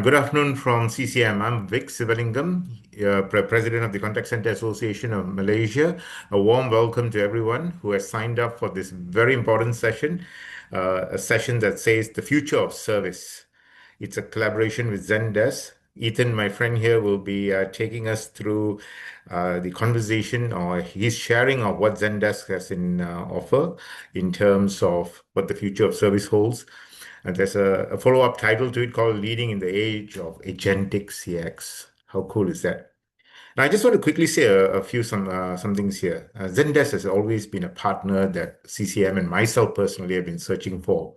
Good afternoon from CCM. I'm Vic Sivalingam, President of the Contact Center Association of Malaysia. A warm welcome to everyone who has signed up for this very important session, a session that says the future of service. It's a collaboration with Zendesk. Ethan, my friend here, will be taking us through the conversation, or he's sharing of what Zendesk has in offer in terms of what the future of service holds. And there's a follow-up title to it called Leading in the Age of Agentic CX. How cool is that? Now, I just want to quickly say a few some things here. Zendesk has always been a partner that CCM and myself personally have been searching for.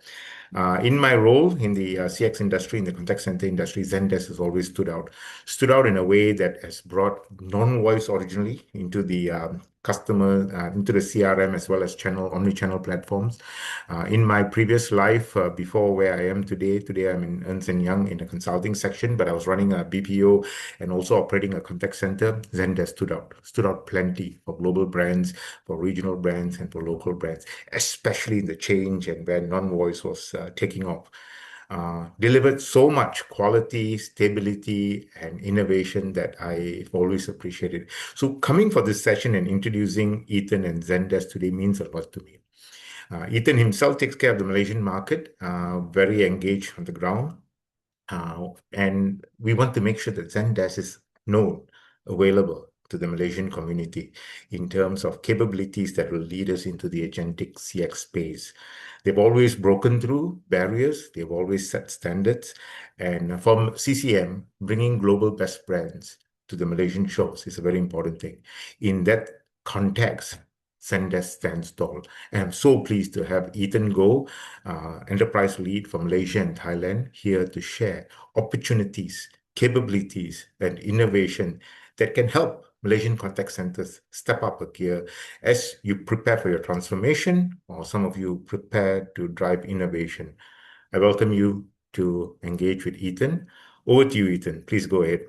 In my role in the CX industry, in the contact center industry, Zendesk has always stood out in a way that has brought non-voice originally into the customer, into the CRM as well as omni-channel platforms. In my previous life, before where I am today I'm in Ernst& Young in the consulting section, but I was running a BPO and also operating a contact center. Zendesk stood out plenty for global brands, for regional brands, and for local brands, especially in the change and where non-voice was taking off. Delivered so much quality, stability, and innovation that I've always appreciated. So coming for this session and introducing Ethan and Zendesk today means a lot to me. Ethan himself takes care of the Malaysian market, very engaged on the ground. And we want to make sure that Zendesk is known, available to the Malaysian community in terms of capabilities that will lead us into the agentic CX space. They've always broken through barriers, they've always set standards. And from CCM, bringing global best brands to the Malaysian shores is a very important thing. In that context, Zendesk stands tall. And I'm so pleased to have Ethan Goh, enterprise lead for Malaysia and Thailand, here to share opportunities, capabilities, and innovation that can help Malaysian contact centers step up a gear as you prepare for your transformation, or some of you prepare to drive innovation. I welcome you to engage with Ethan. Over to you, Ethan. Please go ahead.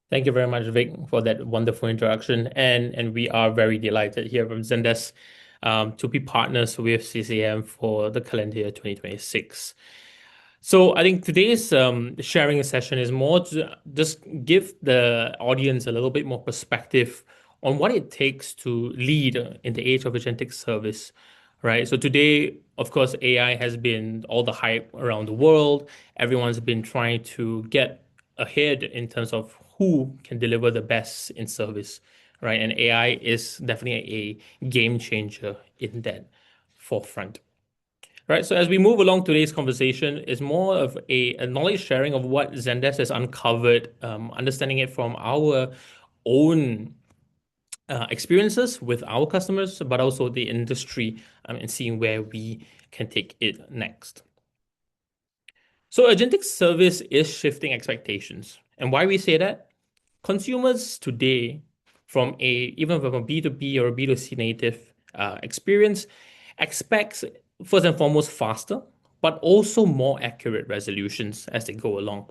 Thank you very much, Vic, for that wonderful introduction. And we are very delighted here from Zendesk to be partners with CCM for the calendar year 2026. So I think today's sharing session is more to just give the audience a little bit more perspective on what it takes to lead in the age of agentic service, right? So today, of course, AI has been all the hype around the world. Everyone's been trying to get ahead in terms of who can deliver the best in service, right? And AI is definitely a game changer in that forefront. Right. So as we move along today's conversation, is more of a knowledge sharing of what Zendesk has uncovered, understanding it from our own experiences with our customers, but also the industry, and seeing where we can take it next. So agentic service is shifting expectations. And why we say that? Consumers today, even from a B2B or a B2C native experience, expects first and foremost faster, but also more accurate resolutions as they go along.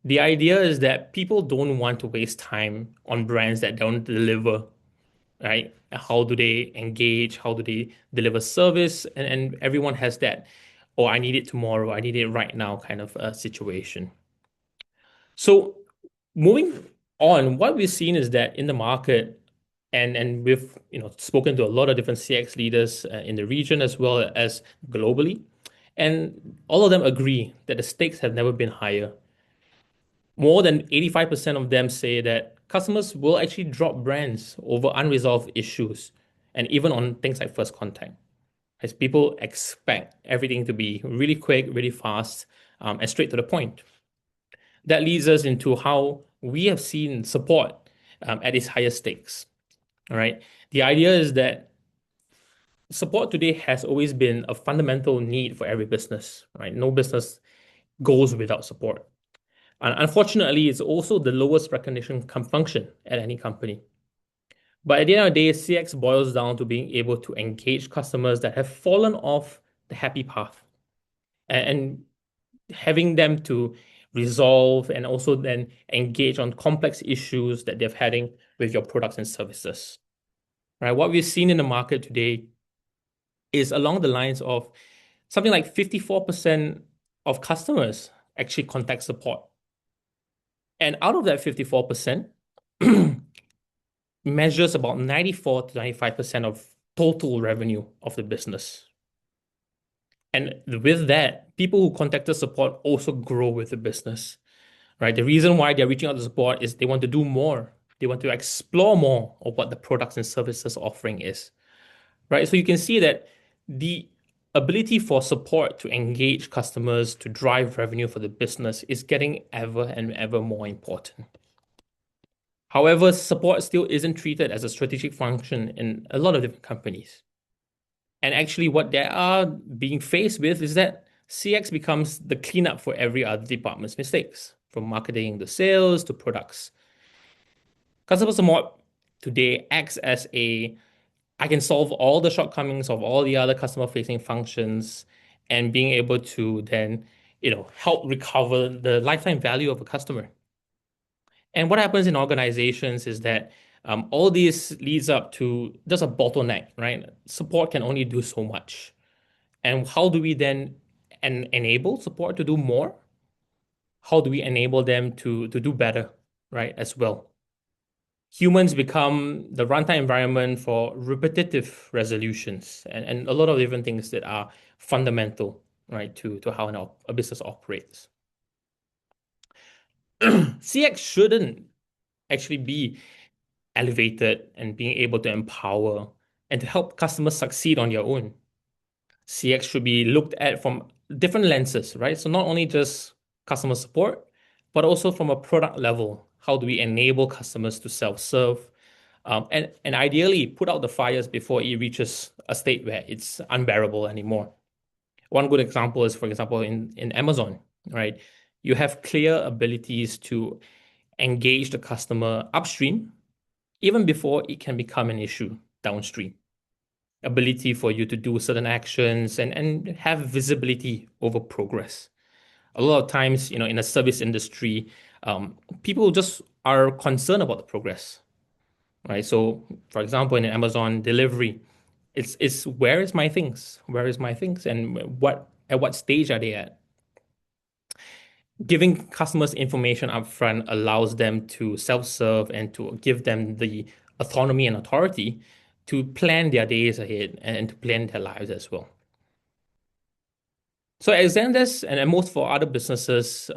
The idea is that people don't want to waste time on brands that don't deliver, right? How do they engage? How do they deliver service? And everyone has that, oh, I need it tomorrow, I need it right now kind of a situation. So moving on, what we've seen is that in the market, and we've spoken to a lot of different CX leaders in the region as well as globally, and all of them agree that the stakes have never been higher. More than 85% of them say that customers will actually drop brands over unresolved issues, and even on things like first contact, as people expect everything to be really quick, really fast, and straight to the point. That leads us into how we have seen support at its highest stakes. All right. The idea is that support today has always been a fundamental need for every business, right? No business goes without support. And unfortunately, it's also the lowest recognition function at any company. But at the end of the day, CX boils down to being able to engage customers that have fallen off the happy path and having them to resolve and also then engage on complex issues that they're having with your products and services. Right? What we've seen in the market today is along the lines of something like 54% of customers actually contact support. And out of that 54%, measures about 94 to 95% of total revenue of the business. And with that, people who contacted support also grow with the business, right? The reason why they're reaching out to support is they want to do more. They want to explore more of what the products and services offering is, right? So you can see that the ability for support to engage customers to drive revenue for the business is getting ever and ever more important. However, support still isn't treated as a strategic function in a lot of different companies. And actually, what they are being faced with is that CX becomes the cleanup for every other department's mistakes, from marketing to sales to products. Customer support today acts as a I can solve all the shortcomings of all the other customer facing functions and being able to then, help recover the lifetime value of a customer. And what happens in organizations is that all this leads up to just a bottleneck, right? Support can only do so much. And how do we then enable support to do more? How do we enable them to do better, right, as well? Humans become the runtime environment for repetitive resolutions and a lot of different things that are fundamental, right, to how a business operates. CX shouldn't actually be elevated and being able to empower and to help customers succeed on their own. CX should be looked at from different lenses, right? So not only just customer support, but also from a product level. How do we enable customers to self-serve? And ideally put out the fires before it reaches a state where it's unbearable anymore. One good example is, for example, in Amazon, right? You have clear abilities to engage the customer upstream, even before it can become an issue downstream. Ability for you to do certain actions and have visibility over progress. A lot of times, in a service industry, people just are concerned about the progress, right? So, for example, in an Amazon delivery, it's where is my things? Where is my things? And at what stage are they at? Giving customers information upfront allows them to self-serve and to give them the autonomy and authority to plan their days ahead and to plan their lives as well. So at Zendesk and most for other businesses,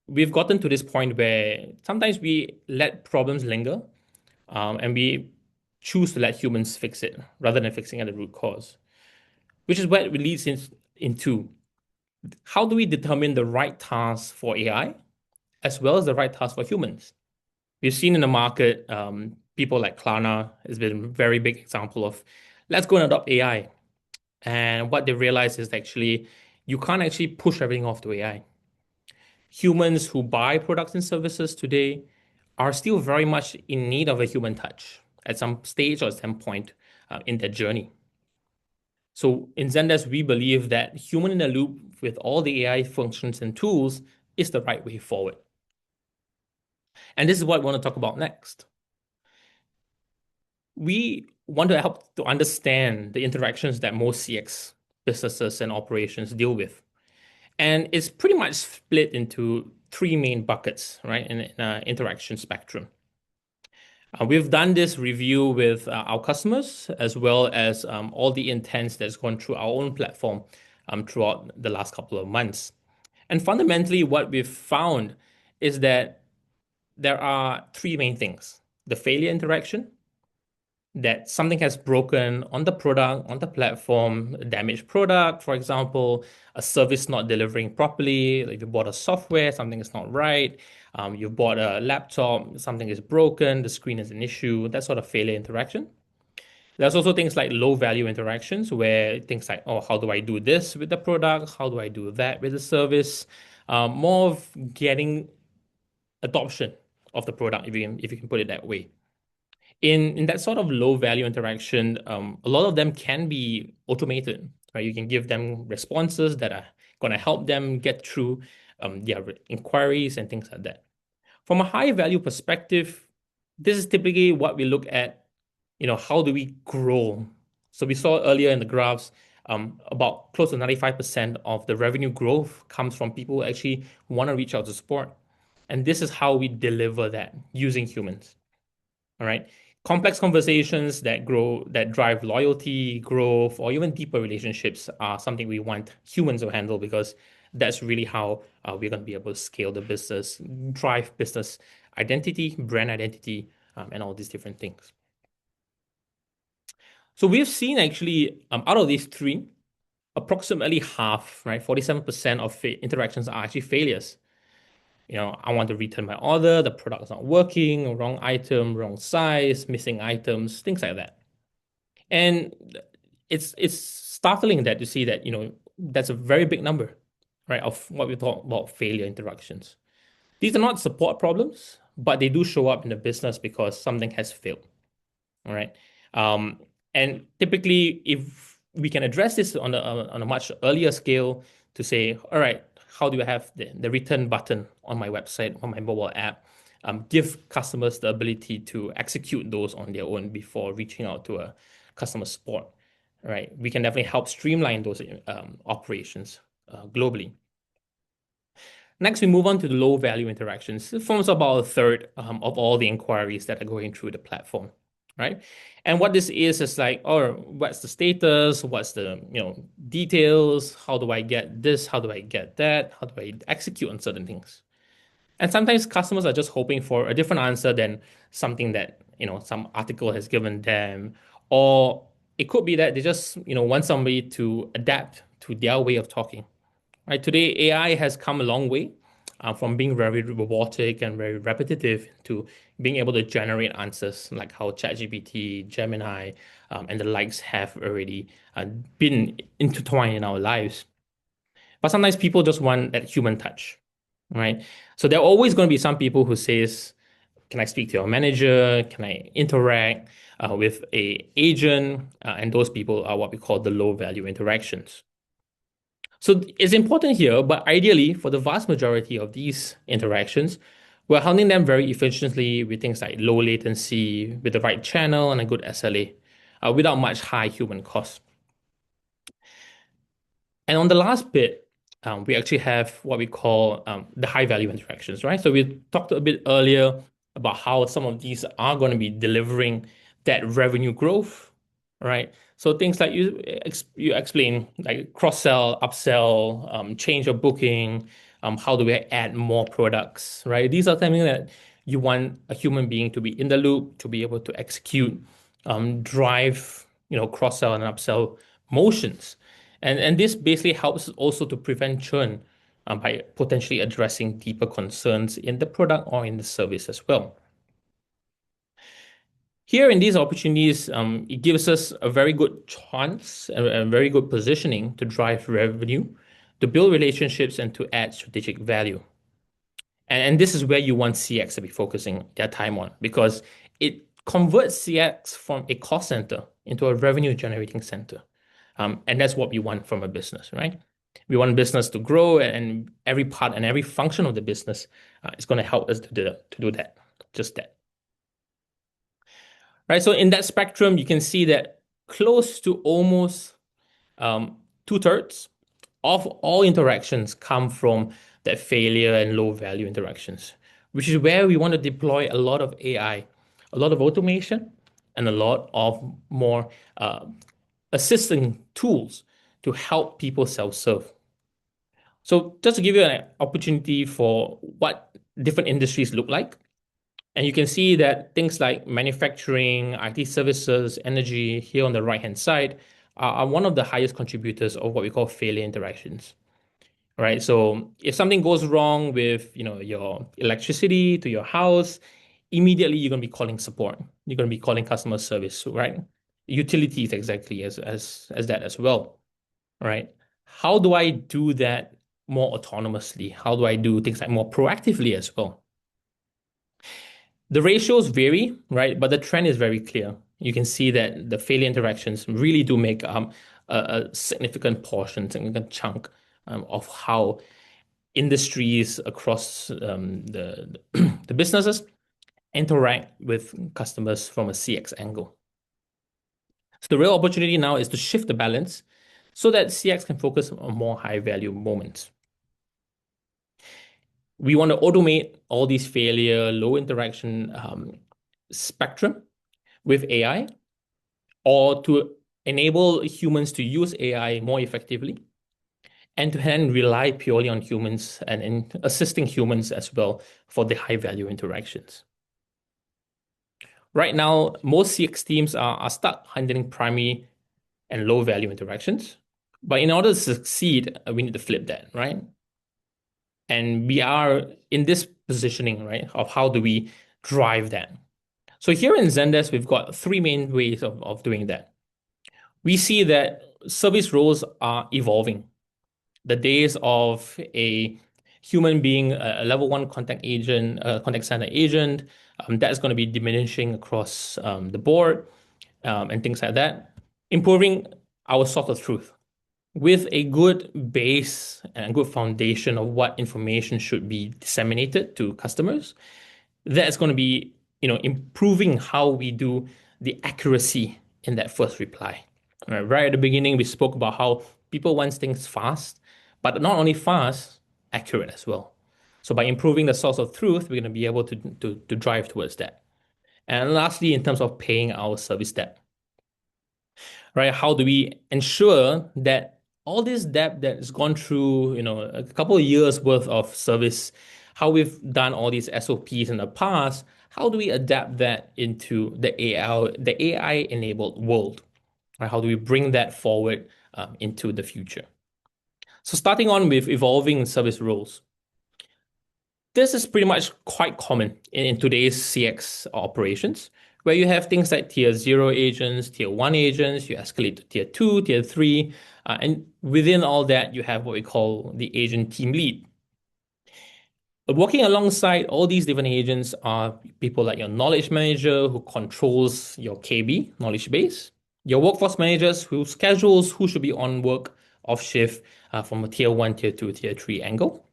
we've gotten to this point where sometimes we let problems linger, and we choose to let humans fix it rather than fixing at the root cause, which is what it leads into how do we determine the right task for AI as well as the right task for humans? We've seen in the market, people like Klarna has been a very big example of let's go and adopt AI. And what they realize is actually you can't actually push everything off to AI. Humans who buy products and services today are still very much in need of a human touch at some stage or at some point in their journey. So in Zendesk, we believe that human in the loop with all the AI functions and tools is the right way forward. And this is what we want to talk about next. We want to help to understand the interactions that most CX businesses and operations deal with. And it's pretty much split into three main buckets, right, in an interaction spectrum. We've done this review with our customers as well as all the intents that's gone through our own platform throughout the last couple of months. And fundamentally, what we've found is that there are three main things: the failure interaction, that something has broken on the product, on the platform, a damaged product, for example, a service not delivering properly, like you bought a software, something is not right, you bought a laptop, something is broken, the screen is an issue, that sort of failure interaction. There's also things like low value interactions where things like, oh, how do I do this with the product? How do I do that with the service? More of getting adoption of the product, if you can put it that way. In that sort of low value interaction, a lot of them can be automated, right? You can give them responses that are going to help them get through their inquiries and things like that. From a high value perspective, this is typically what we look at, how do we grow? So we saw earlier in the graphs, About close to 95% of the revenue growth comes from people who actually want to reach out to support. And this is how we deliver that using humans. All right. Complex conversations that grow, that drive loyalty, growth, or even deeper relationships are something we want humans to handle because that's really how we're going to be able to scale the business, drive business identity, brand identity, and all these different things. So we've seen actually out of these three, approximately half, right, 47% of interactions are actually failures. I want to return my order, the product is not working, wrong item, wrong size, missing items, things like that. And it's startling that to see that, that's a very big number, right, of what we talk about failure interactions. These are not support problems, but they do show up in the business because something has failed. All right. Um, and typically, if we can address this on a much earlier scale to say, all right, how do I have the return button on my website, on my mobile app? Give customers the ability to execute those on their own before reaching out to a customer support, right? We can definitely help streamline those operations globally. Next, we move on to the low value interactions. It forms about a third of all the inquiries that are going through the platform, right? And what this is like, oh, what's the status? What's the, details? How do I get this? How do I get that? How do I execute on certain things? And sometimes customers are just hoping for a different answer than something that, some article has given them. Or it could be that they just, want somebody to adapt to their way of talking. Right, today, AI has come a long way from being very robotic and very repetitive to being able to generate answers like how ChatGPT, Gemini, and the likes have already been intertwined in our lives. But sometimes people just want that human touch, right? So there are always going to be some people who says, "Can I speak to your manager? Can I interact with a agent?" And those people are what we call the low value interactions. So it's important here, but ideally, for the vast majority of these interactions, we're handling them very efficiently with things like low latency, with the right channel and a good SLA, without much high human cost. And on the last bit, we actually have what we call the high value interactions, right? So we talked a bit earlier about how some of these are going to be delivering that revenue growth, right? So things like you explain like cross sell, upsell, change of booking, how do we add more products, right? These are things that you want a human being to be in the loop to be able to execute, drive, cross sell and upsell motions. And this basically helps also to prevent churn by potentially addressing deeper concerns in the product or in the service as well. Here in these opportunities, it gives us a very good chance and a very good positioning to drive revenue, to build relationships, and to add strategic value. And this is where you want CX to be focusing their time on because it converts CX from a cost center into a revenue generating center. And that's what we want from a business, right? We want business to grow, and every part and every function of the business is going to help us to do that, just that. Right. So in that spectrum, you can see that close to almost two-thirds of all interactions come from that failure and low value interactions, which is where we want to deploy a lot of AI, a lot of automation, and a lot of more assisting tools to help people self-serve. So just to give you an opportunity for what different industries look like, and you can see that things like manufacturing, IT services, energy here on the right-hand side are one of the highest contributors of what we call failure interactions. Right. So if something goes wrong with, your electricity to your house, immediately you're going to be calling support. You're going to be calling customer service, right? Utilities exactly as that as well. Right. How do I do that more autonomously? How do I do things like more proactively as well? The ratios vary, right? But the trend is very clear. You can see that the failure interactions really do make a significant portion, significant chunk of how industries across the businesses interact with customers from a CX angle. So the real opportunity now is to shift the balance so that CX can focus on more high value moments. We want to automate all these failure, low interaction spectrum with AI, or to enable humans to use AI more effectively, and to then rely purely on humans and in assisting humans as well for the high value interactions. Right now, most CX teams are stuck handling primary and low value interactions. But in order to succeed, we need to flip that, right? And we are in this positioning, right, of how do we drive that. So here in Zendesk, we've got three main ways of doing that. We see that service roles are evolving. The days of a human being a level one contact agent, contact center agent, that's going to be diminishing across the board and things like that. Improving our source of truth with a good base and good foundation of what information should be disseminated to customers. That's going to be, improving how we do the accuracy in that first reply. Right at the beginning, we spoke about how people want things fast, but not only fast, accurate as well. So by improving the source of truth, we're going to be able to drive towards that. And lastly, in terms of paying our service debt, right? How do we ensure that all this debt that's gone through, a couple of years worth of service, how we've done all these SOPs in the past, how do we adapt that into the AI enabled world? Right? How do we bring that forward into the future? So starting on with evolving service roles. This is pretty much quite common in today's CX operations, where you have things like tier zero agents, tier one agents, you escalate to tier two, tier three, and within all that, you have what we call the agent team lead. But working alongside all these different agents are people like your knowledge manager who controls your KB, knowledge base, your workforce managers who schedules who should be on work, off shift from a tier one, tier two, tier three angle,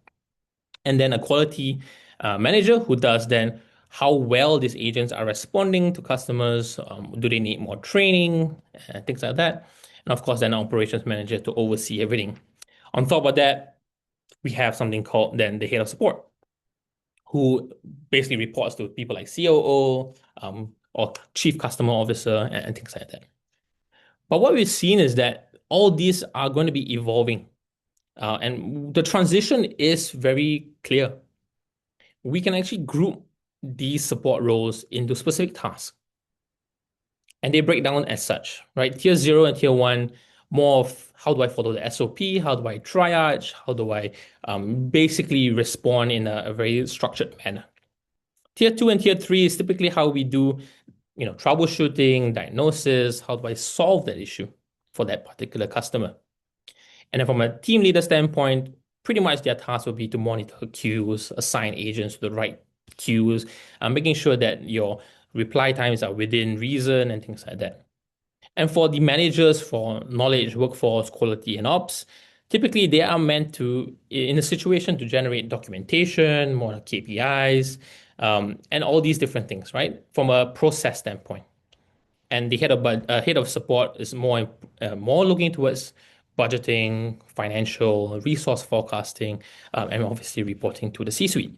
and then a quality manager who does then how well these agents are responding to customers. Do they need more training and things like that? And of course, then an operations manager to oversee everything. On top of that, we have something called then the head of support, who basically reports to people like COO or chief customer officer and things like that. But what we've seen is that all these are going to be evolving. And the transition is very clear. We can actually group these support roles into specific tasks. And they break down as such, right? Tier zero and tier one, more of how do I follow the SOP? How do I triage? How do I basically respond in a very structured manner? Tier two and tier three is typically how we do, troubleshooting, diagnosis. How do I solve that issue for that particular customer? And then from a team leader standpoint, pretty much their task will be to monitor queues, assign agents to the right queues, making sure that your reply times are within reason and things like that. And for the managers for knowledge, workforce, quality, and ops, typically they are meant to, in a situation, to generate documentation, more KPIs, and all these different things, right? From a process standpoint. And the head of support is more looking towards budgeting, financial, resource forecasting, and obviously reporting to the C-suite.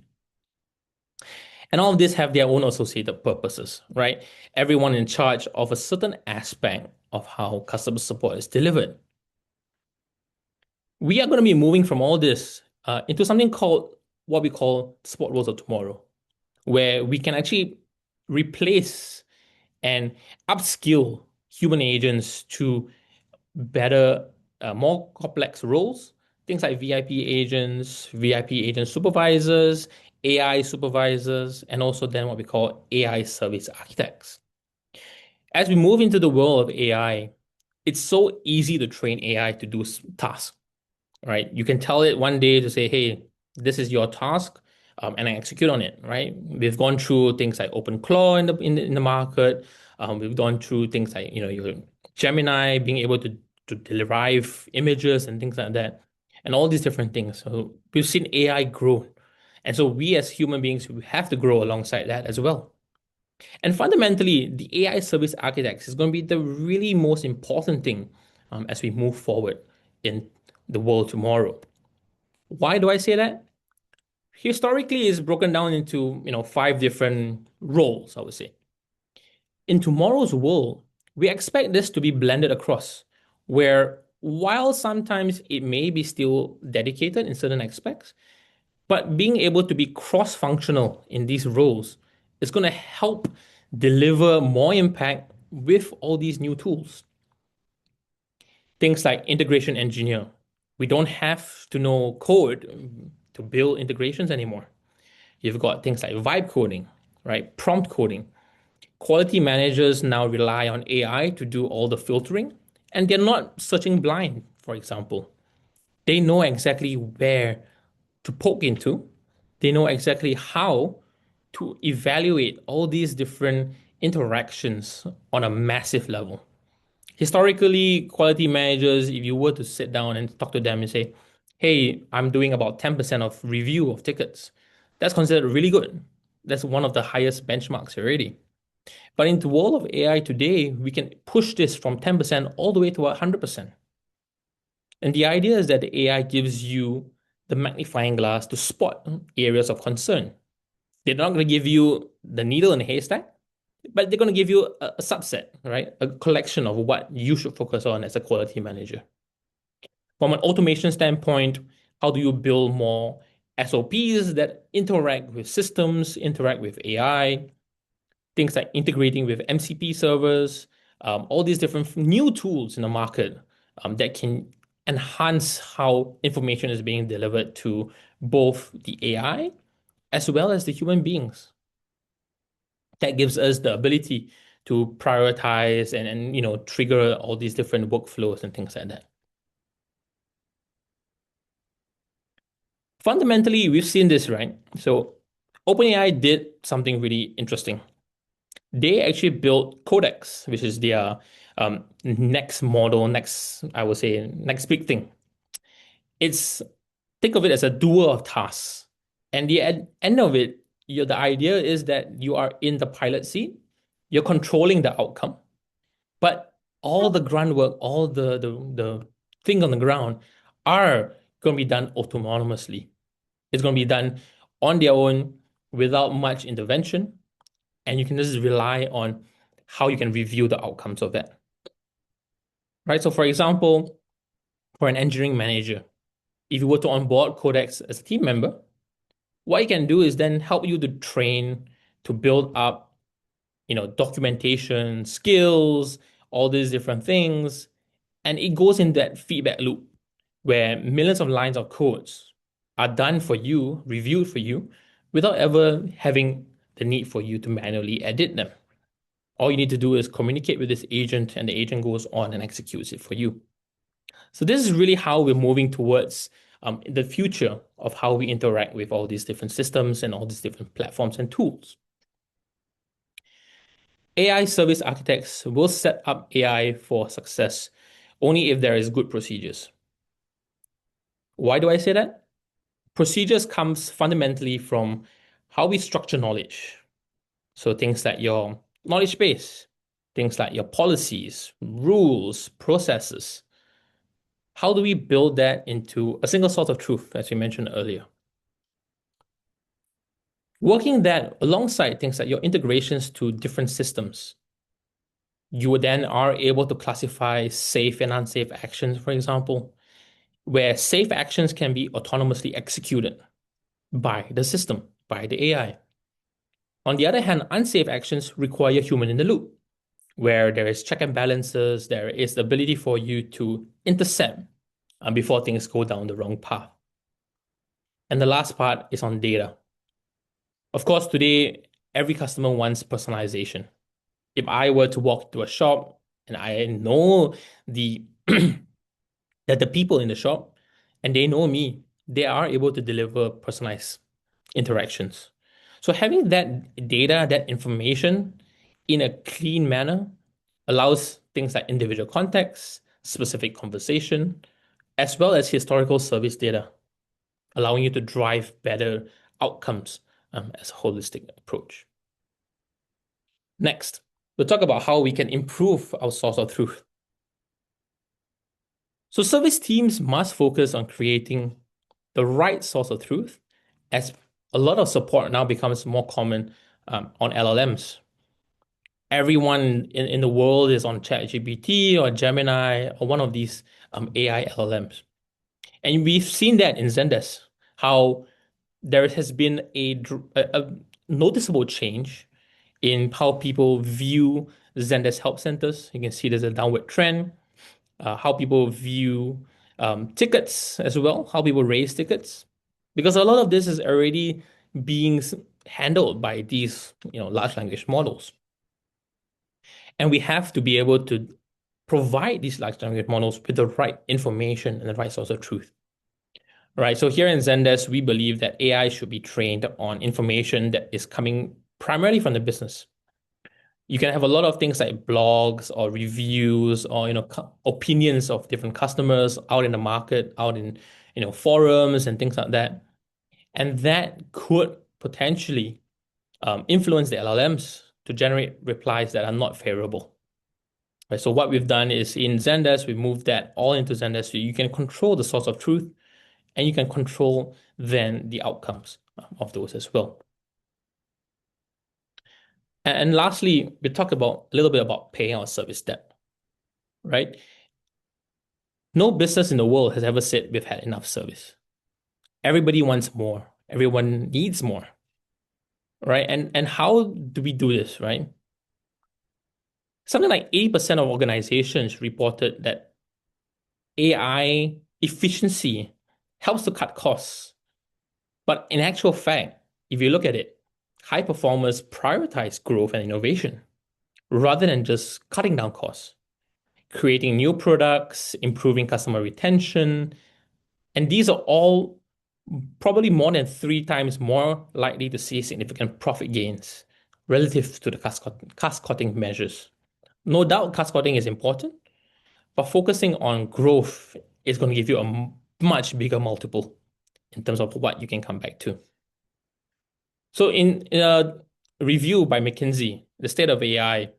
And all of this have their own associated purposes, right? Everyone in charge of a certain aspect of how customer support is delivered. We are going to be moving from all this into something called what we call support roles of tomorrow, where we can actually replace and upskill human agents to better, more complex roles. Things like VIP agents, VIP agent supervisors, AI supervisors, and also then what we call AI service architects. As we move into the world of AI, it's so easy to train AI to do tasks, right? You can tell it one day to say, hey, this is your task, and I execute on it, right? We've gone through things like OpenClaw in the market. We've gone through things like, your Gemini being able to derive images and things like that, and all these different things. So we've seen AI grow. And so we as human beings, we have to grow alongside that as well. And fundamentally, the AI service architects is going to be the really most important thing as we move forward. in the world tomorrow. Why do I say that? Historically, it's broken down into, five different roles, I would say. In tomorrow's world, we expect this to be blended across, where while sometimes it may be still dedicated in certain aspects, but being able to be cross-functional in these roles is going to help deliver more impact with all these new tools. Things like integration engineer. We don't have to know code to build integrations anymore. You've got things like vibe coding, right? Prompt coding. Quality managers now rely on AI to do all the filtering, and they're not searching blind, for example. They know exactly where to poke into. They know exactly how to evaluate all these different interactions on a massive level. Historically, quality managers, if you were to sit down and talk to them and say, hey, I'm doing about 10% of review of tickets, that's considered really good. That's one of the highest benchmarks already. But in the world of AI today, we can push this from 10% all the way to 100%. And the idea is that the AI gives you the magnifying glass to spot areas of concern. They're not going to give you the needle in the haystack, but they're going to give you a subset, right? A collection of what you should focus on as a quality manager. From an automation standpoint, how do you build more SOPs that interact with systems, interact with AI, things like integrating with MCP servers, all these different new tools in the market that can enhance how information is being delivered to both the AI as well as the human beings. That gives us the ability to prioritize and trigger all these different workflows and things like that. Fundamentally, we've seen this, right? So OpenAI did something really interesting. They actually built Codex, which is their next model, I would say, next big thing. It's think of it as a doer of tasks. And the end of it, the idea is that you are in the pilot seat, you're controlling the outcome, but all the grunt work, all the thing on the ground are going to be done autonomously. It's going to be done on their own without much intervention, and you can just rely on how you can review the outcomes of that. Right? So, for example, for an engineering manager, if you were to onboard Codex as a team member, what you can do is then help you to train, to build up, documentation, skills, all these different things. And it goes in that feedback loop where millions of lines of codes are done for you, reviewed for you, without ever having the need for you to manually edit them. All you need to do is communicate with this agent, and the agent goes on and executes it for you. So this is really how we're moving towards the future of how we interact with all these different systems and all these different platforms and tools. AI service architects will set up AI for success only if there is good procedures. Why do I say that? Procedures comes fundamentally from how we structure knowledge. So things like your knowledge base, things like your policies, rules, processes. How do we build that into a single source of truth, as we mentioned earlier? Working that alongside things like your integrations to different systems, you then are able to classify safe and unsafe actions, for example, where safe actions can be autonomously executed by the system, by the AI. On the other hand, unsafe actions require human in the loop, where there is check and balances, there is the ability for you to intercept before things go down the wrong path. And the last part is on data. Of course, today, every customer wants personalization. If I were to walk to a shop and I know the that the people in the shop and they know me, they are able to deliver personalized interactions. So having that data, that information in a clean manner allows things like individual context, specific conversation, as well as historical service data, allowing you to drive better outcomes as a holistic approach. Next, we'll talk about how we can improve our source of truth. So service teams must focus on creating the right source of truth, as a lot of support now becomes more common on LLMs. Everyone in the world is on ChatGPT or Gemini or one of these AI LLMs. And we've seen that in Zendesk, how there has been a noticeable change in how people view Zendesk help centers. You can see there's a downward trend. How people view tickets as well, how people raise tickets, because a lot of this is already being handled by these, large language models, and we have to be able to provide these large language models with the right information and the right source of truth. Right. So here in Zendesk, we believe that AI should be trained on information that is coming primarily from the business. You can have a lot of things like blogs or reviews or opinions of different customers out in the market, out in forums and things like that, and that could potentially influence the LLMs to generate replies that are not favorable. Right. So what we've done is in Zendesk, we moved that all into Zendesk so you can control the source of truth and you can control then the outcomes of those as well. And lastly, we talk about a little bit about paying our service debt, right? No business in the world has ever said we've had enough service. Everybody wants more. Everyone needs more, right? And how do we do this, right? Something like 80% of organizations reported that AI efficiency helps to cut costs. But in actual fact, if you look at it, high performers prioritize growth and innovation rather than just cutting down costs, creating new products, improving customer retention. And these are all probably more than 3 times more likely to see significant profit gains relative to the cost cutting measures. No doubt cost cutting is important, but focusing on growth is going to give you a much bigger multiple in terms of what you can come back to. So in a review by McKinsey, the state of AI,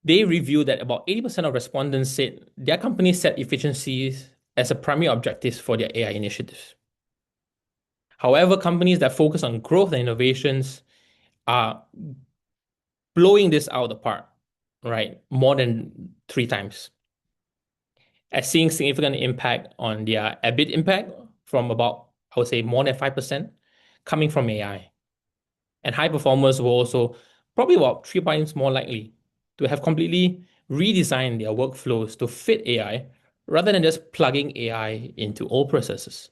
they reviewed that about 80% of respondents said their company set efficiencies as a primary objective for their AI initiatives. However, companies that focus on growth and innovations are blowing this out of the park, right? More than 3 times. As seeing significant impact on their EBIT impact from about, I would say, more than 5% coming from AI. And high performers were also probably about 3 times more likely to have completely redesigned their workflows to fit AI rather than just plugging AI into all processes.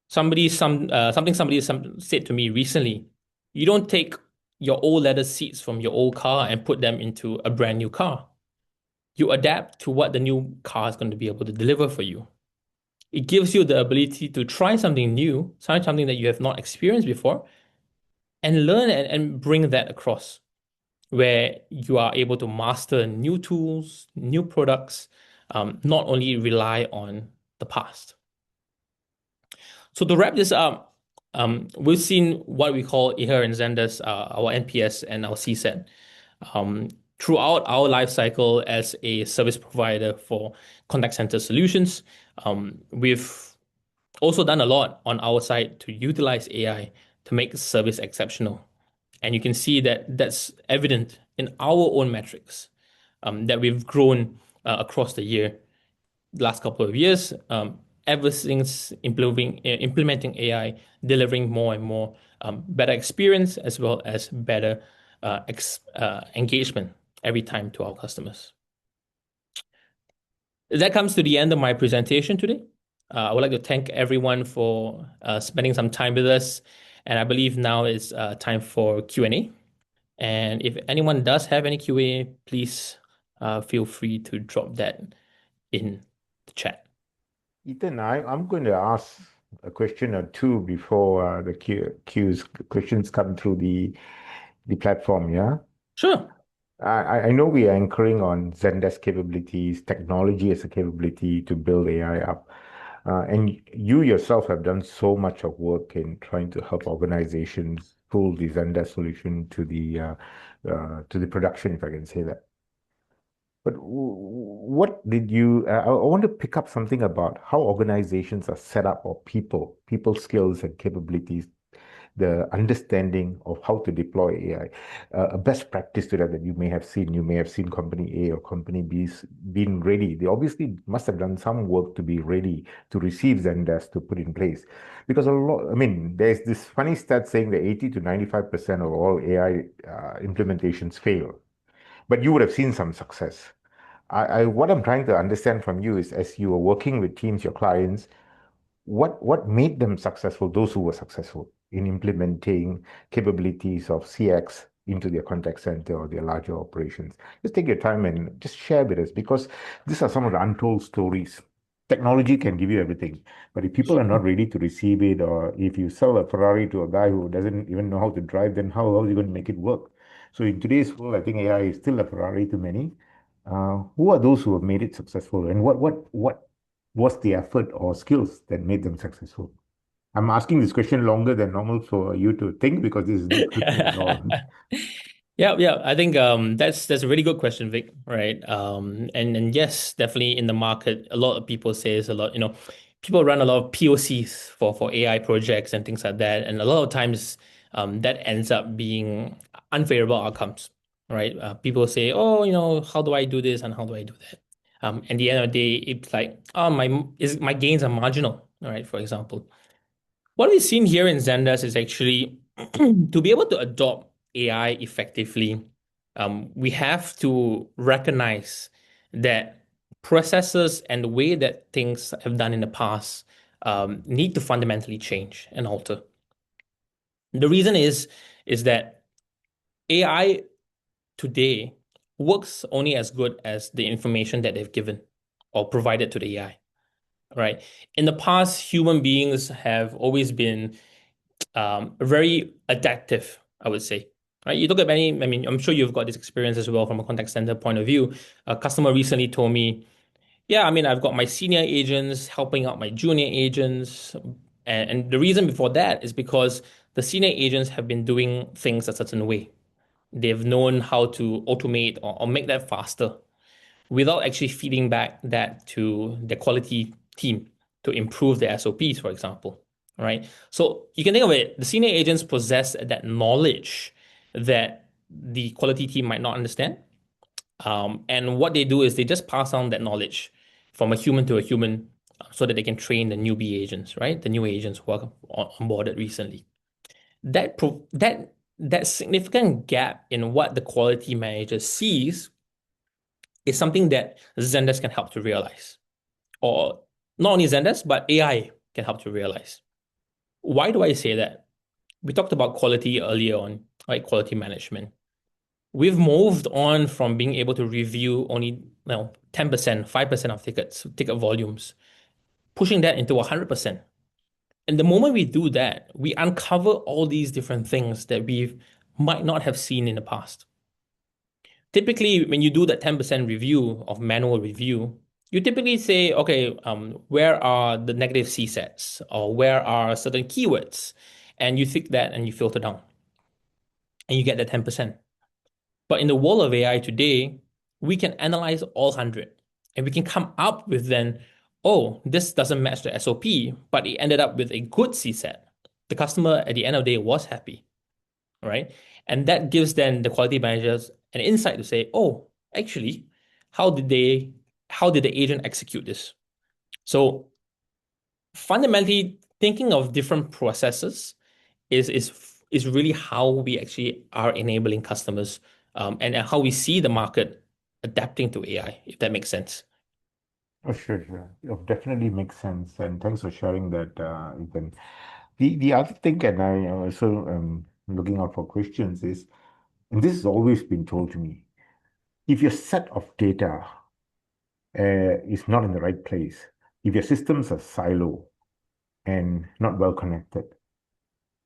Something somebody said to me recently, you don't take your old leather seats from your old car and put them into a brand new car. You adapt to what the new car is going to be able to deliver for you. It gives you the ability to try something new, try something that you have not experienced before, and learn and bring that across, where you are able to master new tools, new products, not only rely on the past. So to wrap this up, we've seen what we call here in Zendesk, our NPS and our CSAT. Throughout our life cycle as a service provider for contact center solutions, we've also done a lot on our side to utilize AI to make the service exceptional. And you can see that that's evident in our own metrics, that we've grown across the last couple of years, ever since implementing AI, delivering more and more better experience as well as better engagement every time to our customers. That comes to the end of my presentation today. I would like to thank everyone for spending some time with us. And I believe now is time for Q&A. And if anyone does have any Q&A, please feel free to drop that in the chat. Ethan, I'm going to ask a question or two before the questions come through the platform, yeah? Sure. I know we are anchoring on Zendesk capabilities, technology as a capability to build AI up. And you yourself have done so much of work in trying to help organizations pull the Zendesk solution to the production, if I can say that. But what did you? I want to pick up something about how organizations are set up, or people skills and capabilities, the understanding of how to deploy AI. A best practice to that you may have seen. You may have seen company A or company B's being ready. They obviously must have done some work to be ready to receive Zendesk to put in place. Because a lot, I mean, there's this funny stat saying that 80 to 95% of all AI implementations fail. But you would have seen some success. What I'm trying to understand from you is, as you are working with teams, your clients, what made them successful, those who were successful in implementing capabilities of CX into their contact center or their larger operations? Just take your time and just share with us, because these are some of the untold stories. Technology can give you everything, but if people are not ready to receive it, or if you sell a Ferrari to a guy who doesn't even know how to drive, then how are you going to make it work? So in today's world, I think AI is still a Ferrari to many. Who are those who have made it successful, and what was the effort or skills that made them successful? I'm asking this question longer than normal for you to think, because this is not scripted at all. Yeah, yeah. I think that's a really good question, Vic, right? And yes, definitely in the market, a lot of people says a lot, people run a lot of POCs for AI projects and things like that. And a lot of times that ends up being unfavorable outcomes, right? People say, oh, how do I do this and how do I do that? At the end of the day, it's like, oh, my gains are marginal, all right, for example. What we've seen here in Zendesk is actually to be able to adopt AI effectively, we have to recognize that processes and the way that things have done in the past need to fundamentally change and alter. The reason is that AI today works only as good as the information that they've given or provided to the AI, right? In the past, human beings have always been very adaptive, I would say. Right? You look at many, I mean, I'm sure you've got this experience as well from a contact center point of view. A customer recently told me, yeah, I mean, I've got my senior agents helping out my junior agents. And the reason before that is because the senior agents have been doing things a certain way. They've known how to automate or make that faster without actually feeding back that to the quality team to improve the SOPs, for example, right? So you can think of it, the senior agents possess that knowledge that the quality team might not understand. And what they do is they just pass on that knowledge from a human to a human so that they can train the newbie agents, right? The new agents who are onboarded recently. That significant gap in what the quality manager sees is something that Zendesk can help to realize. Or not only Zendesk, but AI can help to realize. Why do I say that? We talked about quality earlier on, right? Quality management. We've moved on from being able to review only 10%, 5% of ticket volumes, pushing that into 100%. And the moment we do that, we uncover all these different things that we might not have seen in the past. Typically, when you do that 10% review of manual review, you typically say, okay, where are the negative C sets or where are certain keywords? And you think that and you filter down and you get that 10%. But in the world of AI today, we can analyze all 100 and we can come up with then, oh, this doesn't match the SOP, but it ended up with a good C set. The customer at the end of the day was happy, right? And that gives then the quality managers an insight to say, oh, actually, how did they, how did the agent execute this? So fundamentally, thinking of different processes is really how we actually are enabling customers, and how we see the market adapting to AI, if that makes sense. Oh, sure, sure. It definitely makes sense. And thanks for sharing that, Ethan. The other thing, and I also looking out for questions, is, and this has always been told to me, if your set of data is not in the right place, if your systems are silo and not well connected,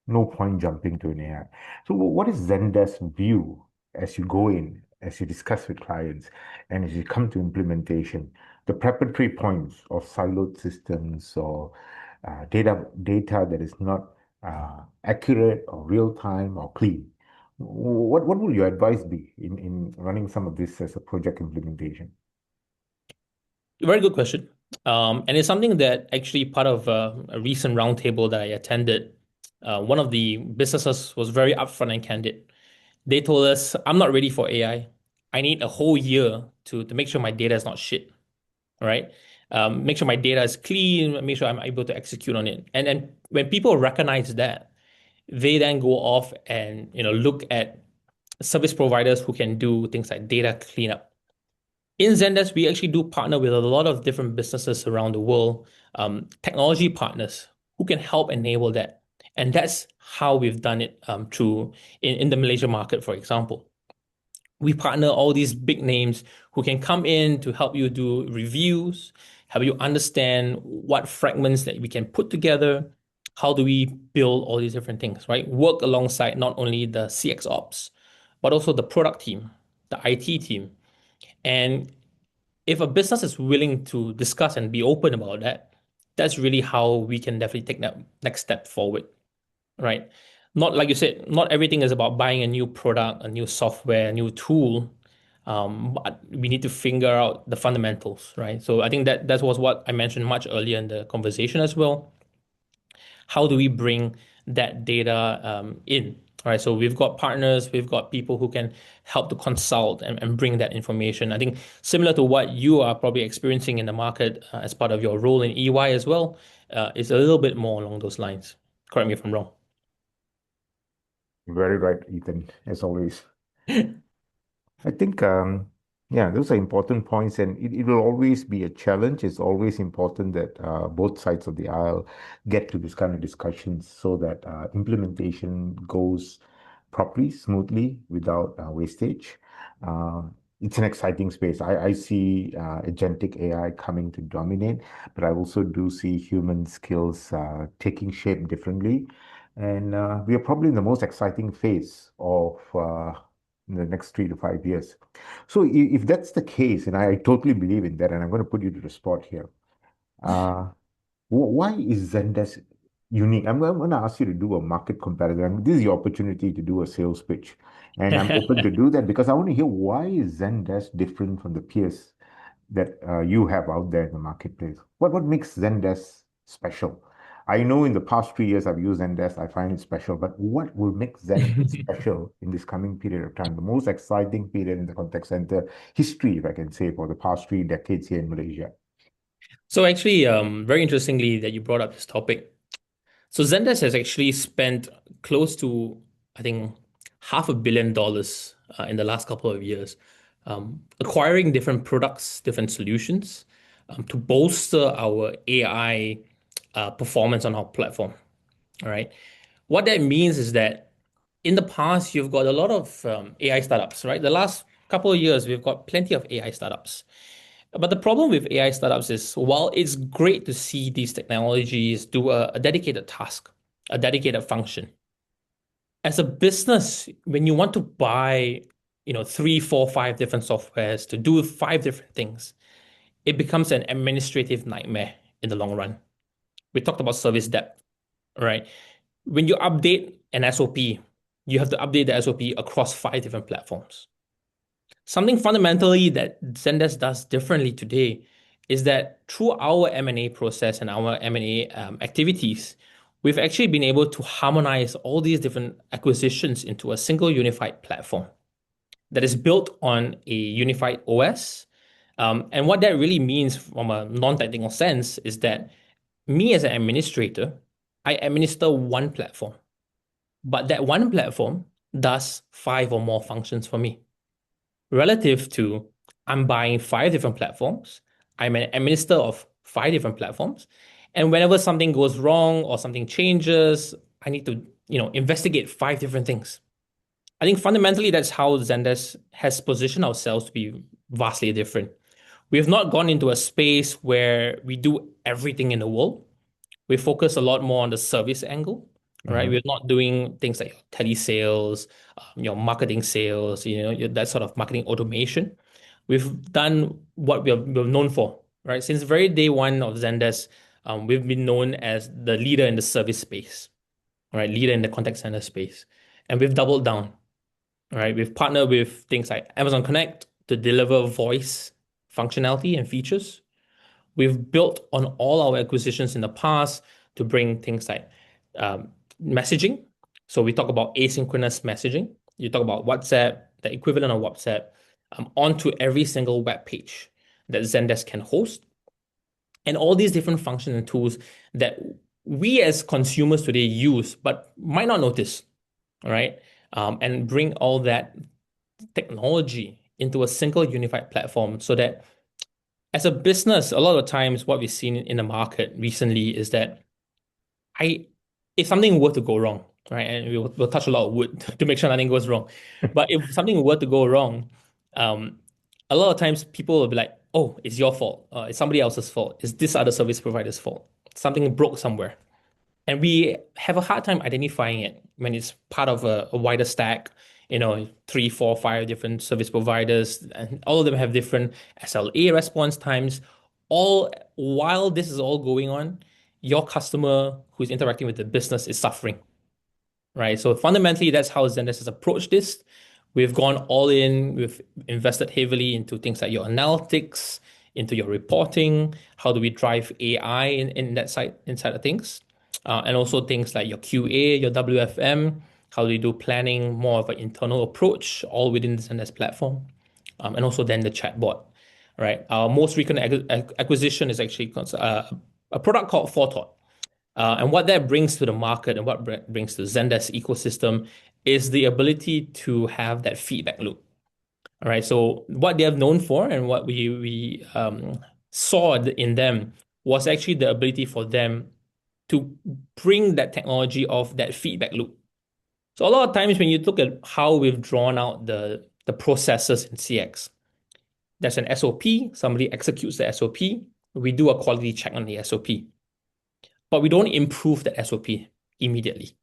no point jumping to an AI. So, what is Zendesk's view as you go in, as you discuss with clients, and as you come to implementation, the preparatory points of siloed systems or data that is not accurate or real time or clean? What would your advice be in running some of this as a project implementation? Very good question. And it's something that actually part of a recent roundtable that I attended, one of the businesses was very upfront and candid. They told us, I'm not ready for AI. I need a whole year to make sure my data is not shit, right? Make sure my data is clean, make sure I'm able to execute on it. And then when people recognize that, they then go off and look at service providers who can do things like data cleanup. In Zendesk, we actually do partner with a lot of different businesses around the world, technology partners who can help enable that. And that's how we've done it through in the Malaysia market, for example. We partner all these big names who can come in to help you do reviews, help you understand what fragments that we can put together. How do we build all these different things, right? Work alongside not only the CX ops, but also the product team, the IT team. And if a business is willing to discuss and be open about that, that's really how we can definitely take that next step forward, right? Not like you said, not everything is about buying a new product, a new software, a new tool. But we need to figure out the fundamentals, right? So I think that was what I mentioned much earlier in the conversation as well. How do we bring that data in? All right, so we've got partners, we've got people who can help to consult and bring that information. I think similar to what you are probably experiencing in the market as part of your role in EY as well, is a little bit more along those lines. Correct me if I'm wrong. Very right, Ethan, as always. I think, yeah, those are important points, and it will always be a challenge. It's always important that both sides of the aisle get to this kind of discussions so that implementation goes properly, smoothly, without wastage. Uh, it's an exciting space. I see agentic AI coming to dominate, but I also do see human skills taking shape differently. And we are probably in the most exciting phase of in the next 3 to 5 years. So if that's the case, and I totally believe in that, and I'm going to put you to the spot here. Uh, why is Zendesk unique? I'm going to ask you to do a market comparison. This is your opportunity to do a sales pitch, and I'm open to do that because I want to hear why is Zendesk different from the peers that you have out there in the marketplace. What makes Zendesk special? I know in the past 3 years I've used Zendesk, I find it special, but what will make Zendesk special in this coming period of time? The most exciting period in the contact center history, if I can say, for the past 3 decades here in Malaysia. So actually, very interestingly that you brought up this topic. So Zendesk has actually spent close to, I think, $500 million in the last couple of years, acquiring different products, different solutions, to bolster our AI performance on our platform. All right. What that means is that in the past, you've got a lot of AI startups, right? The last couple of years, we've got plenty of AI startups. But the problem with AI startups is while it's great to see these technologies do a dedicated task, a dedicated function, as a business, when you want to buy, three, four, five different softwares to do five different things, it becomes an administrative nightmare in the long run. We talked about service depth, right? When you update an SOP, you have to update the SOP across five different platforms. Something fundamentally that Zendesk does differently today is that through our M&A process and our M&A activities, we've actually been able to harmonize all these different acquisitions into a single unified platform that is built on a unified OS. And what that really means from a non-technical sense is that me as an administrator, I administer one platform, but that one platform does five or more functions for me relative to I'm buying five different platforms. I'm an administrator of five different platforms. And whenever something goes wrong or something changes, I need to, investigate five different things. I think fundamentally that's how Zendesk has positioned ourselves to be vastly different. We have not gone into a space where we do everything in the world. We focus a lot more on the service angle, right? Mhm. We're not doing things like telesales, marketing sales, that sort of marketing automation. We've done what we're known for, right? Since very day one of Zendesk, we've been known as the leader in the service space, right? Leader in the contact center space. And we've doubled down. right? We've partnered with things like Amazon Connect to deliver voice functionality and features. We've built on all our acquisitions in the past to bring things like um, messaging. So we talk about asynchronous messaging. You talk about WhatsApp, the equivalent of WhatsApp, onto every single web page that Zendesk can host, and all these different functions and tools that we as consumers today use but might not notice, all right? And bring all that technology into a single unified platform so that as a business, a lot of times what we've seen in the market recently is that I if something were to go wrong, right, and we'll touch a lot of wood to make sure nothing goes wrong. But if something were to go wrong, um, a lot of times people will be like, "Oh, it's your fault. It's somebody else's fault. It's this other service provider's fault. Something broke somewhere." And we have a hard time identifying it when it's part of a wider stack, three, four, five different service providers, and all of them have different SLA response times. All while this is all going on, your customer who's interacting with the business is suffering, right? So fundamentally, that's how Zendesk has approached this. We've gone all in. We've invested heavily into things like your analytics, into your reporting. How do we drive AI in that side inside of things? And also things like your QA, your WFM. How do we do planning, more of an internal approach, all within the Zendesk platform? And also then the chatbot, right? Our most recent acquisition is actually a product called Forethought. And what that brings to the market and what brings to Zendesk ecosystem is the ability to have that feedback loop. All right. So what they have known for and what we saw in them was actually the ability for them to bring that technology of that feedback loop. So a lot of times when you look at how we've drawn out the processes in CX, there's an SOP, somebody executes the SOP, we do a quality check on the SOP, but we don't improve the SOP immediately.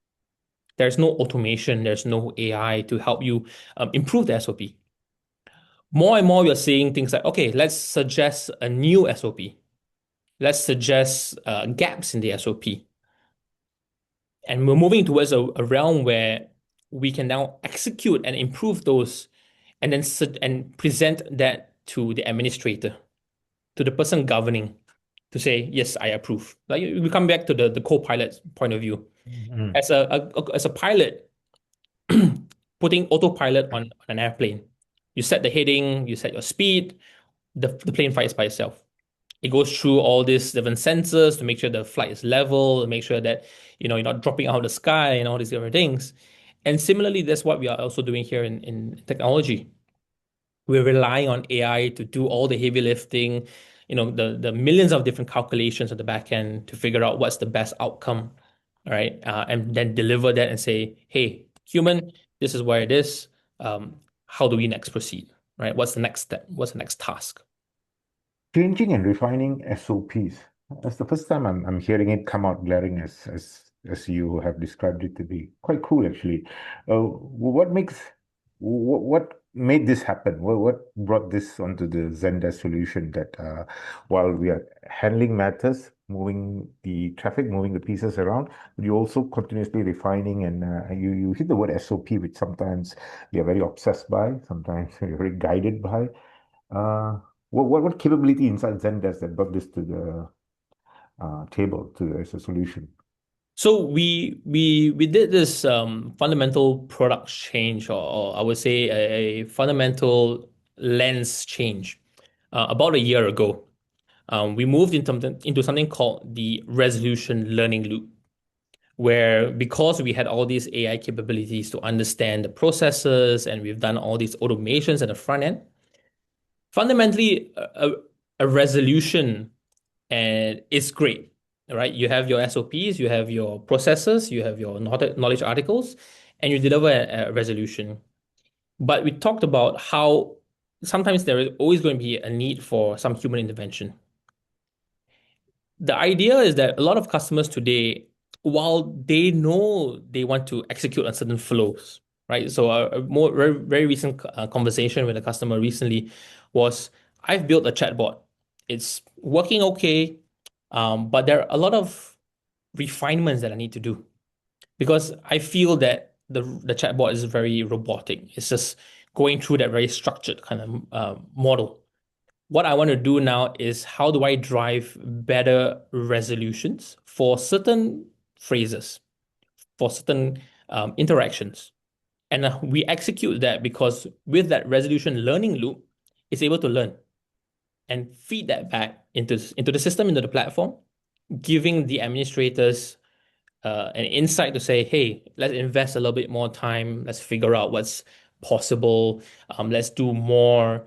There's no automation, there's no AI to help you improve the SOP. More and more, we're seeing things like, okay, let's suggest a new SOP. Let's suggest gaps in the SOP. And we're moving towards a realm where we can now execute and improve those and then and present that to the administrator, to the person governing, to say, yes, I approve. Like we come back to the co-pilot's point of view. Mm. As a pilot, putting autopilot on an airplane. You set the heading, you set your speed, the plane flies by itself. It goes through all these different sensors to make sure the flight is level, to make sure that you're not dropping out of the sky and all these different things. And similarly, that's what we are also doing here in technology. We're relying on AI to do all the heavy lifting, the millions of different calculations at the back end to figure out what's the best outcome, all right? And then deliver that and say, hey, human, this is where it is. How do we next proceed, right? What's the next step? What's the next task? Changing and refining SOPs. That's the first time I'm hearing it come out glaring as you have described it to be. Quite cool, actually. What made this happen? What brought this onto the Zendesk solution that while we are handling matters, moving the traffic, moving the pieces around, you also continuously refining and you hit the word SOP, which sometimes we are very obsessed by, sometimes we're very guided by. Uh, what capability inside Zendesk that brought this to the table to as a solution? So we did this fundamental product change, or I would say a fundamental lens change about a year ago. We moved into something called the resolution learning loop, where because we had all these AI capabilities to understand the processes and we've done all these automations at the front end, fundamentally a resolution and it's great, right? You have your SOPs, you have your processes, you have your knowledge articles, and you deliver a resolution. But we talked about how sometimes there is always going to be a need for some human intervention. The idea is that a lot of customers today, while they know they want to execute on certain flows, right? So a more very recent conversation with a customer recently was, I've built a chatbot. It's working okay, but there are a lot of refinements that I need to do because I feel that the chatbot is very robotic. It's just going through that very structured kind of model. What I want to do now is how do I drive better resolutions for certain phrases, for certain interactions. And we execute that because with that resolution learning loop, it's able to learn and feed that back into the system, into the platform, giving the administrators an insight to say, hey, let's invest a little bit more time. Let's figure out what's possible. Let's do more.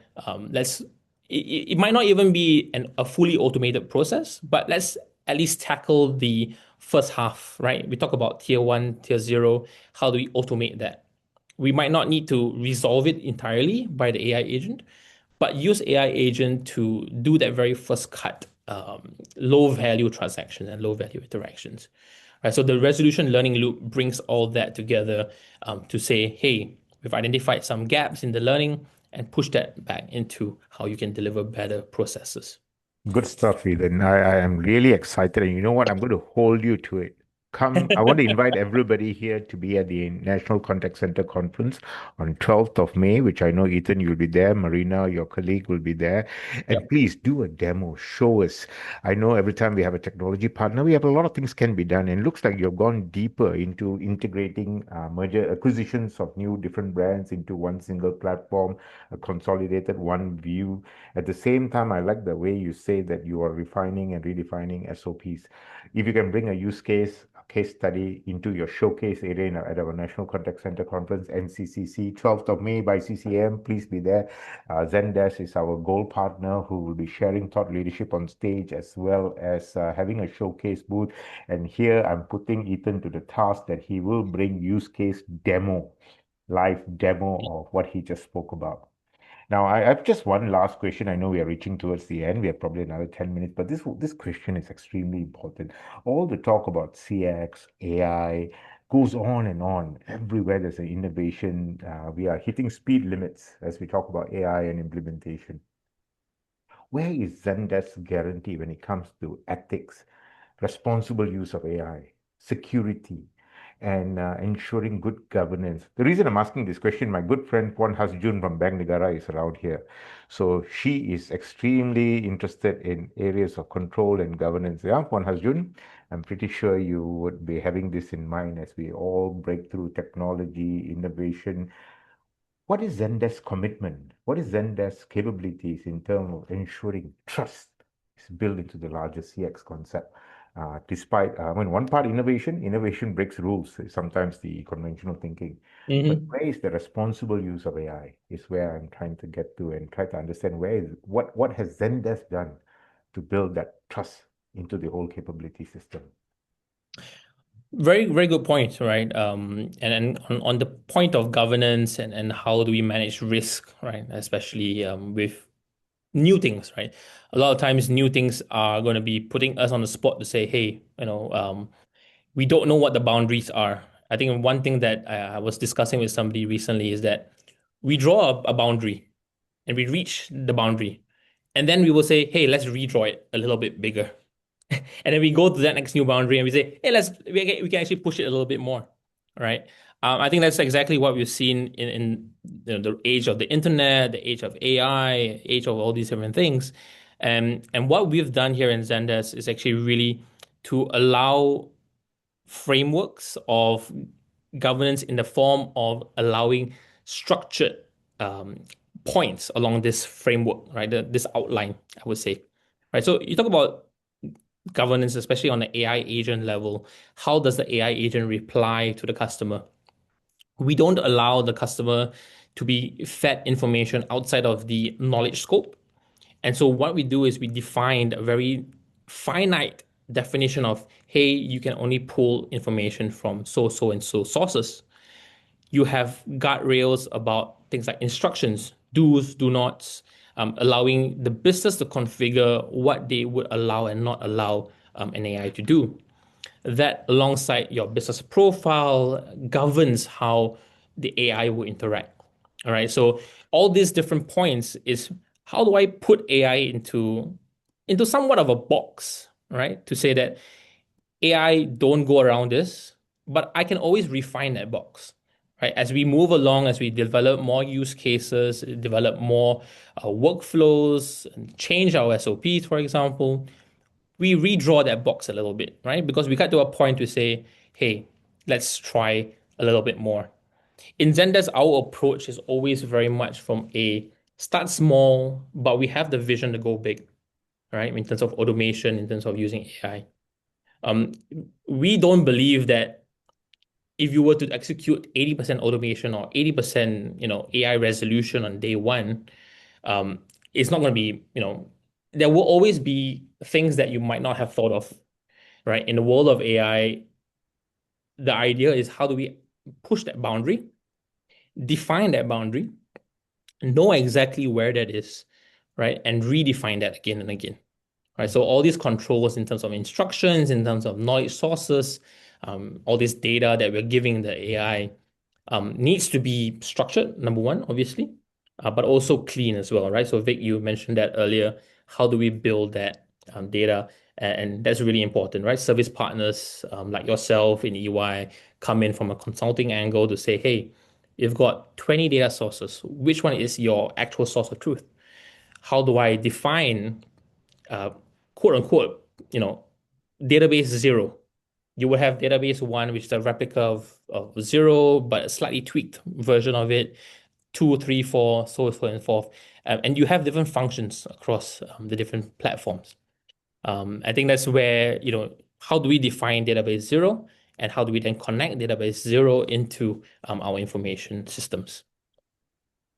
It might not even be a fully automated process, but let's at least tackle the first half, right? We talk about tier one, tier zero. How do we automate that? We might not need to resolve it entirely by the AI agent, but use AI agent to do that very first cut, low value transactions and low value interactions. Right, so the resolution learning loop brings all that together to say, hey, we've identified some gaps in the learning and push that back into how you can deliver better processes. Good stuff, Ethan. I am really excited. And you know what? I'm going to hold you to it. Come, I want to invite everybody here to be at the National Contact Center Conference on 12th of May, which I know, Ethan, you'll be there. Marina, your colleague, will be there. And Yep. please do a demo. Show us. I know every time we have a technology partner, we have a lot of things can be done. And it looks like you've gone deeper into integrating merger acquisitions of new different brands into one single platform, a consolidated one view. At the same time, I like the way you say that you are refining and redefining SOPs. If you can bring a use case, a case study into your showcase area at our National Contact Center Conference, NCCC, 12th of May by CCM, please be there. Zendesk is our gold partner who will be sharing thought leadership on stage as well as having a showcase booth. And here I'm putting Ethan to the task that he will bring use case demo, live demo of what he just spoke about. Now, I've just one last question. I know we are reaching towards the end. We have probably another 10 minutes, but this question is extremely important. All the talk about CX, AI goes on and on. Everywhere there's an innovation. We are hitting speed limits as we talk about AI and implementation. Where is Zendesk's guarantee when it comes to ethics, responsible use of AI, security, and ensuring good governance? The reason I'm asking this question, my good friend Puan Hasjun from Bank Negara is around here. So she is extremely interested in areas of control and governance. Yeah, Puan Hasjun, I'm pretty sure you would be having this in mind as we all break through technology, innovation. What is Zendesk's commitment? What is Zendesk's capabilities in terms of ensuring trust is built into the larger CX concept? Despite, I mean, one part innovation breaks rules, sometimes the conventional thinking. But Mhm. where is the responsible use of AI is where I'm trying to get to and try to understand what has Zendesk done to build that trust into the whole capability system. Very, very good point, right? And on the point of governance and how do we manage risk, right? Especially with new things, right? A lot of times, new things are going to be putting us on the spot to say, hey, we don't know what the boundaries are. I think one thing that I was discussing with somebody recently is that we draw a boundary and we reach the boundary, and then we will say, hey, let's redraw it a little bit bigger. And then we go to that next new boundary and we say, hey, we can actually push it a little bit more, right? I think that's exactly what we've seen in the age of the internet, the age of AI, age of all these different things. And what we've done here in Zendesk is actually really to allow frameworks of governance in the form of allowing structured um, points along this framework, right? This outline, I would say. Right. So you talk about governance, especially on the AI agent level. How does the AI agent reply to the customer? We don't allow the customer to be fed information outside of the knowledge scope. And so what we do is we define a very finite definition of, hey, you can only pull information from so and so sources. You have guardrails about things like instructions, do's, do nots, allowing the business to configure what they would allow and not allow an AI to do. That, alongside your business profile, governs how the AI will interact. All right. So all these different points is how do I put AI into somewhat of a box, right? To say that AI don't go around this, but I can always refine that box. right? As we move along, as we develop more use cases, develop more workflows, and change our SOPs, for example, we redraw that box a little bit, right? Because we got to a point to say, hey, let's try a little bit more. In Zendesk, our approach is always very much from a start small, but we have the vision to go big, right? In terms of automation, in terms of using AI. Um, we don't believe that if you were to execute 80% automation or 80%, AI resolution on day one, um, it's not going to be, there will always be things that you might not have thought of, right? In the world of AI, the idea is how do we push that boundary, define that boundary, know exactly where that is, right? And redefine that again and again, right? So all these controls in terms of instructions, in terms of knowledge sources, all this data that we're giving the AI needs to be structured, number one, obviously, but also clean as well, right? So Vic, you mentioned that earlier. How do we build that data? And that's really important, right? Service partners like yourself in EY come in from a consulting angle to say, hey, you've got 20 data sources. Which one is your actual source of truth? How do I define uh, quote unquote, database zero? You will have database one, which is a replica of zero, but a slightly tweaked version of it, two, three, four, so on and forth. And you have different functions across the different platforms. I think that's where, how do we define database zero? And how do we then connect database zero into our information systems?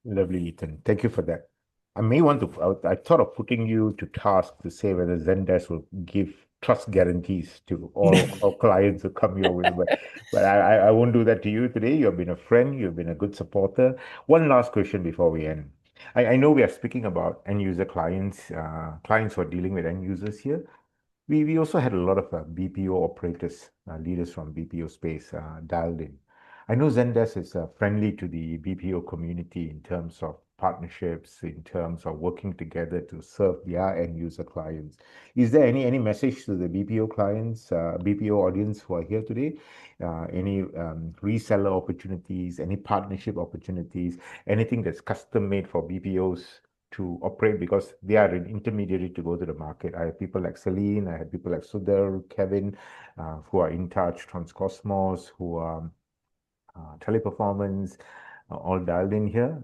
Lovely, Ethan. Thank you for that. I may want to, I thought of putting you to task to say whether Zendesk will give trust guarantees to all our clients who come your way. But I won't do that to you today. You've been a friend, you've been a good supporter. One last question before we end. I know we are speaking about end user clients, clients who are dealing with end users here. We also had a lot of BPO operators, leaders from BPO space dialed in. I know Zendesk is friendly to the BPO community in terms of partnerships, in terms of working together to serve their end user clients. Is there any message to the BPO clients, BPO audience who are here today? Any reseller opportunities, any partnership opportunities, anything that's custom made for BPOs to operate because they are an intermediary to go to the market. I have people like Celine, I have people like Sudhir, Kevin, who are in touch, Transcosmos, who are Teleperformance, all dialed in here.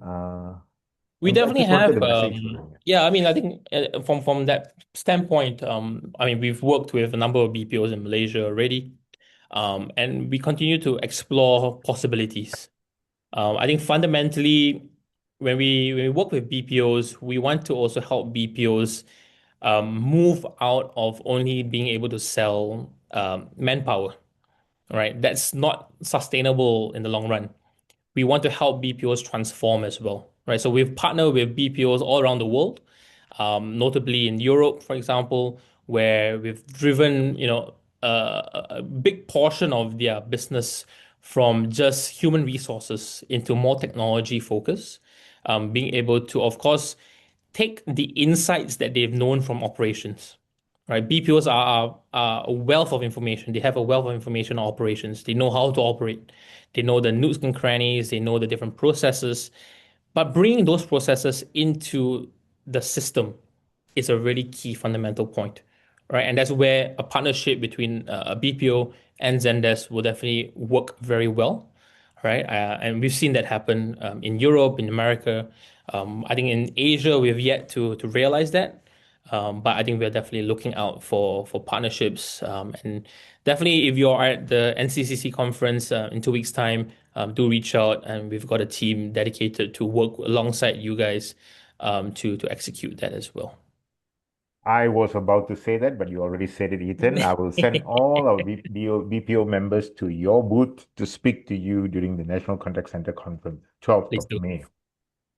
We I definitely just wanted have, a message for them. yeah. I mean, I think from that standpoint, I mean, we've worked with a number of BPOs in Malaysia already, and we continue to explore possibilities. I think fundamentally, when we work with BPOs, we want to also help BPOs move out of only being able to sell manpower, right? That's not sustainable in the long run. We want to help BPOs transform as well, right? So we've partnered with BPOs all around the world, notably in Europe, for example, where we've driven, a big portion of their business from just human resources into more technology focus, being able to, of course, take the insights that they've known from operations, right? BPOs are a wealth of information. They have a wealth of information on operations. They know how to operate. They know the nooks and crannies. They know the different processes. But bringing those processes into the system is a really key fundamental point, right? And that's where a partnership between a BPO and Zendesk will definitely work very well, right? And we've seen that happen in Europe, in America. I think in Asia, we've yet to realize that. But I think we're definitely looking out for partnerships. And definitely, if you're at the NCCC conference in 2 weeks' time, do reach out. And we've got a team dedicated to work alongside you guys to execute that as well. I was about to say that, but you already said it, Ethan. I will send all our BPO members to your booth to speak to you during the National Contact Center Conference, 12th Please of do. May.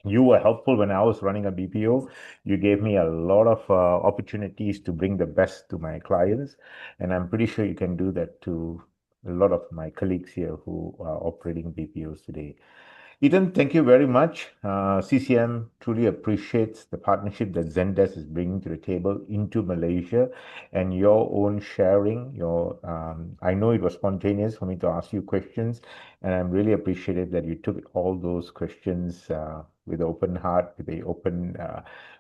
You were helpful when I was running a BPO. You gave me a lot of opportunities to bring the best to my clients, and I'm pretty sure you can do that to a lot of my colleagues here who are operating BPOs today. Ethan, thank you very much. CCM truly appreciates the partnership that Zendesk is bringing to the table into Malaysia, and your own sharing. I know it was spontaneous for me to ask you questions, and I'm really appreciative that you took all those questions with an open heart, with a open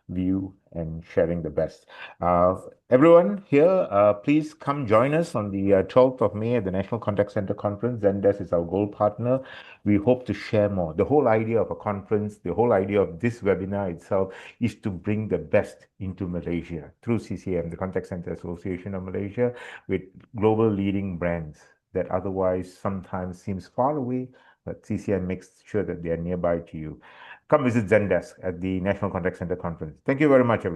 view, and sharing the best. Uh, Everyone here, please come join us on the 12th of May at the National Contact Center Conference. Zendesk is our gold partner. We hope to share more. The whole idea of a conference, the whole idea of this webinar itself is to bring the best into Malaysia through CCM, the Contact Center Association of Malaysia, with global leading brands that otherwise sometimes seems far away, but CCM makes sure that they are nearby to you. Come visit Zendesk at the National Contact Center Conference. Thank you very much, everyone.